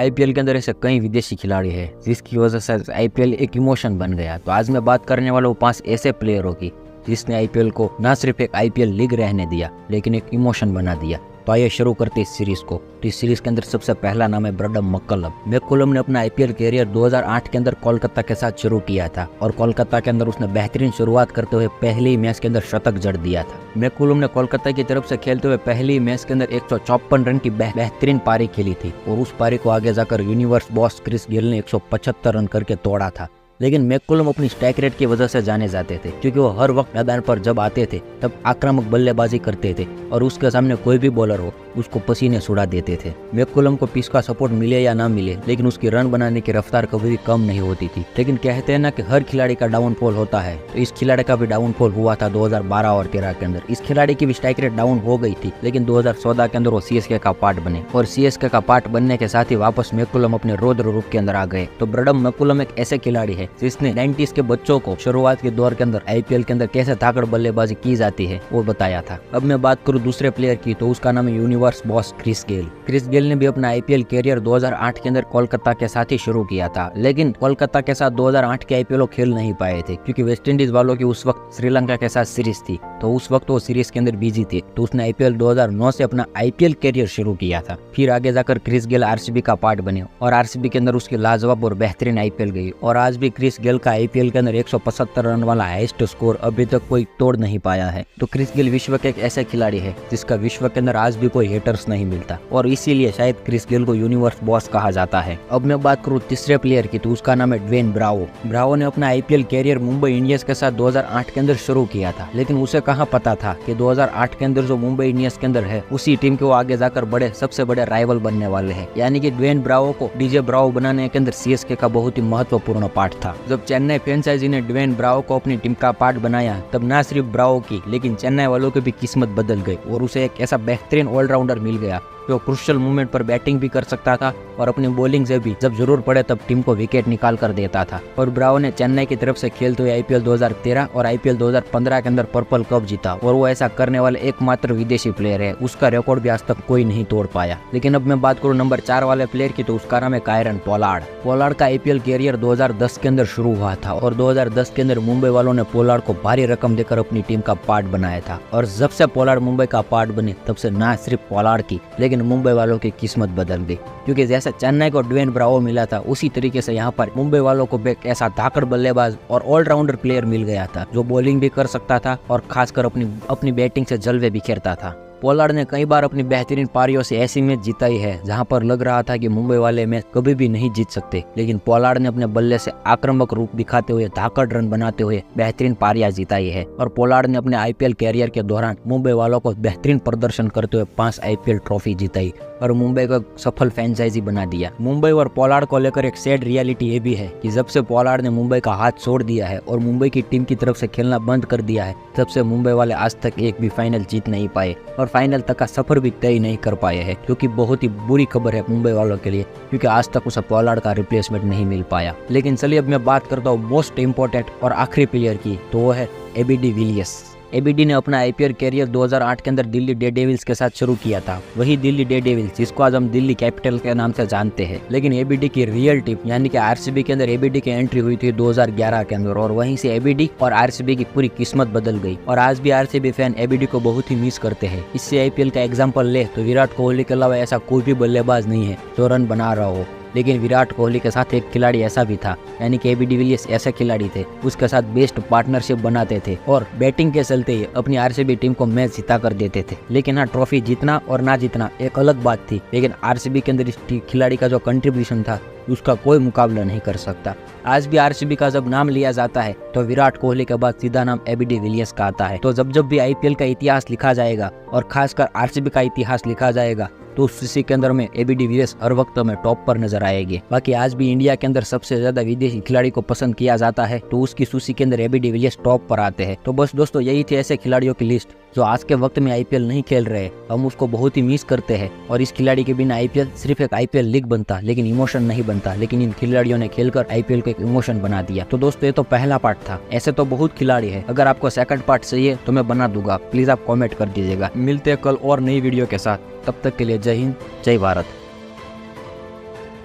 IPL के अंदर ऐसे कई विदेशी खिलाड़ी हैं जिसकी वजह से आईपीएल एक इमोशन बन गया। तो आज मैं बात करने वाला हूँ 5 ऐसे प्लेयरों की जिसने आईपीएल को ना सिर्फ एक आईपीएल लीग रहने दिया लेकिन एक इमोशन बना दिया। तो आइए शुरू करते इस सीरीज को। तो इस सीरीज के अंदर सबसे पहला नाम है ब्रैडन मैककलम। मैककलम ने अपना आईपीएल कैरियर 2008 के अंदर कोलकाता के साथ शुरू किया था और कोलकाता के अंदर उसने बेहतरीन शुरुआत करते हुए पहले मैच के अंदर शतक जड़ दिया था। मैककलम ने कोलकाता की तरफ से खेलते हुए पहली मैच के अंदर 154 रन की बेहतरीन पारी खेली थी और उस पारी को आगे जाकर यूनिवर्स बॉस क्रिस गेल ने 175 रन करके तोड़ा था। लेकिन मैककलम अपनी स्ट्राइक रेट की वजह से जाने जाते थे क्योंकि वो हर वक्त मैदान पर जब आते थे तब आक्रामक बल्लेबाजी करते थे और उसके सामने कोई भी बॉलर हो उसको पसीने छुड़ा देते थे। मैककलम को पिच का सपोर्ट मिले या ना मिले लेकिन उसकी रन बनाने की रफ्तार कभी भी कम नहीं होती थी। लेकिन कहते हैं ना कि हर खिलाड़ी का डाउनफॉल होता है, तो इस खिलाड़ी का भी डाउनफॉल हुआ था 2012 और 13 के अंदर। इस खिलाड़ी की भी स्ट्राइक रेट डाउन हो गई थी लेकिन 2014 के अंदर वो सीएसके का पार्ट बने और सीएसके का पार्ट बनने के साथ ही वापस मैककलम अपने रौद्र रूप के अंदर आ गए। तो ब्रैडन मैककलम एक ऐसे खिलाड़ी है जिसने 90s के बच्चों को शुरुआत के दौर के अंदर आईपीएल के अंदर कैसे धाकड़ बल्लेबाजी की जाती है वो बताया था। अब मैं बात करूं दूसरे प्लेयर की तो उसका नाम है universe boss Chris Gayle. Chris Gayle ने भी अपना आईपीएल कैरियर 2008 के अंदर कोलकाता के साथ ही शुरू किया था लेकिन कोलकाता के साथ 2008 के आईपीएल खेल नहीं पाए थे क्योंकि वेस्टइंडीज वालों की उस वक्त श्रीलंका के साथ सीरीज थी, तो उस वक्त वो सीरीज के अंदर बिजी थे। तो उसने आईपीएल 2009 से अपना आईपीएल कैरियर शुरू किया था। फिर आगे जाकर क्रिस गेल आरसीबी का पार्ट बने और आरसीबी के अंदर उसकी लाजवाब और बेहतरीन आईपीएल गई और आज भी क्रिस गेल का आईपीएल के अंदर 175 रन वाला हाईएस्ट स्कोर अभी तक कोई तोड़ नहीं पाया है। तो क्रिस गेल विश्व के एक ऐसा खिलाड़ी है जिसका विश्व के अंदर आज भी कोई हेटर्स नहीं मिलता और इसीलिए शायद क्रिस गेल को यूनिवर्स बॉस कहा जाता है। अब मैं बात करूं तीसरे प्लेयर की तो उसका नाम है ड्वेन ब्रावो। ब्रावो ने अपना आईपीएल कैरियर मुंबई इंडियंस के साथ 2008 के अंदर शुरू किया था लेकिन उसे कहाँ पता था कि 2008 के अंदर जो मुंबई इंडियंस के अंदर है उसी टीम के वो आगे जाकर सबसे बड़े राइवल बनने वाले हैं। यानी कि ड्वेन ब्रावो को डीजे ब्रावो बनाने के अंदर सीएसके का बहुत ही महत्वपूर्ण पार्ट था। जब चेन्नई फ्रेंचाइजी ने ड्वेन ब्रावो को अपनी टीम का पार्ट बनाया तब न सिर्फ ब्रावो की लेकिन चेन्नई वालों की भी किस्मत बदल गई और उसे एक ऐसा बेहतरीन ऑलराउंडर मिल गया जो क्रुशियल मोमेंट पर बैटिंग भी कर सकता था और अपनी बॉलिंग से भी जब जरूर पड़े तब टीम को विकेट निकाल कर देता था। और ब्रावो ने चेन्नई की तरफ से खेलते हुए आईपीएल 2013 और आईपीएल 2015 के अंदर पर्पल कप जीता और वो ऐसा करने वाले एकमात्र विदेशी प्लेयर है। उसका रिकॉर्ड भी आज तक कोई नहीं तोड़ पाया। लेकिन अब मैं बात करूं नंबर 4 वाले प्लेयर की तो उसका नाम है कायरन पोलार्ड। पोलार्ड का आईपीएल कैरियर 2010 के अंदर शुरू हुआ था और 2010 के अंदर मुंबई वालों ने पोलार्ड को भारी रकम देकर अपनी टीम का पार्ट बनाया था और जब से पोलार्ड मुंबई का पार्ट बने तब से न सिर्फ पोलार्ड की लेकिन मुंबई वालों की किस्मत बदल गई क्योंकि जैसा चेन्नई को ड्वेन ब्रावो मिला था उसी तरीके से यहाँ पर मुंबई वालों को एक ऐसा धाकड़ बल्लेबाज और ऑलराउंडर प्लेयर मिल गया था जो बॉलिंग भी कर सकता था और खासकर अपनी बैटिंग से जलवे बिखेरता था। पोलार्ड ने कई बार अपनी बेहतरीन पारियों से ऐसी मैच जिताई है जहां पर लग रहा था कि मुंबई वाले मैच कभी भी नहीं जीत सकते, लेकिन पोलार्ड ने अपने बल्ले से आक्रामक रूप दिखाते हुए धाकड़ रन बनाते हुए बेहतरीन पारियां जिताई है। और पोलार्ड ने अपने आईपीएल कैरियर के दौरान मुंबई वालों को बेहतरीन प्रदर्शन करते हुए 5 आईपीएल ट्रॉफी जिताई और मुंबई को सफल फ्रेंचाइजी बना दिया। मुंबई और पोलार्ड को लेकर एक सैड रियलिटी ये भी है कि जब से पोलार्ड ने मुंबई का हाथ छोड़ दिया है और मुंबई की टीम की तरफ से खेलना बंद कर दिया है तब से मुंबई वाले आज तक एक भी फाइनल जीत नहीं पाए और फाइनल तक का सफर भी तय नहीं कर पाए हैं, जो कि बहुत ही बुरी खबर है मुंबई वालों के लिए क्योंकि आज तक उसे पोलार्ड का रिप्लेसमेंट नहीं मिल पाया। लेकिन चलिए अब मैं बात करता हूँ मोस्ट इंपोर्टेंट और आखिरी प्लेयर की, तो वो है एबीडी विलियर्स। एबीडी ने अपना आईपीएल कैरियर 2008 के अंदर दिल्ली डेयरडेविल्स के साथ शुरू किया था। वही दिल्ली डेयरडेविल्स जिसको आज हम दिल्ली कैपिटल के नाम से जानते हैं। लेकिन एबीडी की रियल टीम यानी कि आरसीबी के अंदर एबीडी की एंट्री हुई थी 2011 के अंदर और वहीं से एबीडी और आरसीबी की पूरी किस्मत बदल गई और आज भी आरसीबी फैन एबीडी को बहुत ही मिस करते हैं। इससे आईपीएल का एग्जाम्पल ले तो विराट कोहली के अलावा ऐसा कोई भी बल्लेबाज नहीं है जो रन बना रहा हो, लेकिन विराट कोहली के साथ एक खिलाड़ी ऐसा भी था यानी कि एबी डिविलियर्स ऐसे खिलाड़ी थे उसके साथ बेस्ट पार्टनरशिप बनाते थे और बैटिंग के चलते ही अपनी आरसीबी टीम को मैच जिता कर देते थे। लेकिन हाँ, ट्रॉफी जीतना और ना जीतना एक अलग बात थी, लेकिन आरसीबी के अंदर इस खिलाड़ी का जो कंट्रीब्यूशन था उसका कोई मुकाबला नहीं कर सकता। आज भी आरसीबी का जब नाम लिया जाता है तो विराट कोहली के बाद सीधा नाम एबी डिविलियर्स का आता है। तो जब भी आईपीएल का इतिहास लिखा जाएगा और खासकर आरसीबी का इतिहास लिखा जाएगा तो उस सूची के अंदर में एबी डिविलियर्स हर वक्त में टॉप पर नजर आएगी। बाकी आज भी इंडिया के अंदर सबसे ज्यादा विदेशी खिलाड़ी को पसंद किया जाता है तो उसकी सूची के अंदर एबी डिविलियर्स टॉप पर आते हैं। तो बस दोस्तों, यही थे ऐसे खिलाड़ियों की लिस्ट जो आज के वक्त में आईपीएल नहीं खेल रहे। हम उसको बहुत ही मिस करते हैं और इस खिलाड़ी के बिना आईपीएल सिर्फ एक आईपीएल लीग बनता लेकिन इमोशन नहीं बनता, लेकिन इन खिलाड़ियों ने खेलकर आईपीएल को एक इमोशन बना दिया। तो दोस्तों, ये तो पहला पार्ट था, ऐसे तो बहुत खिलाड़ी है। अगर आपको सेकंड पार्ट चाहिए तो मैं बना दूंगा, प्लीज आप कमेंट कर दीजिएगा। मिलते हैं कल और नई वीडियो के साथ, तब तक के लिए जय हिंद, जय भारत।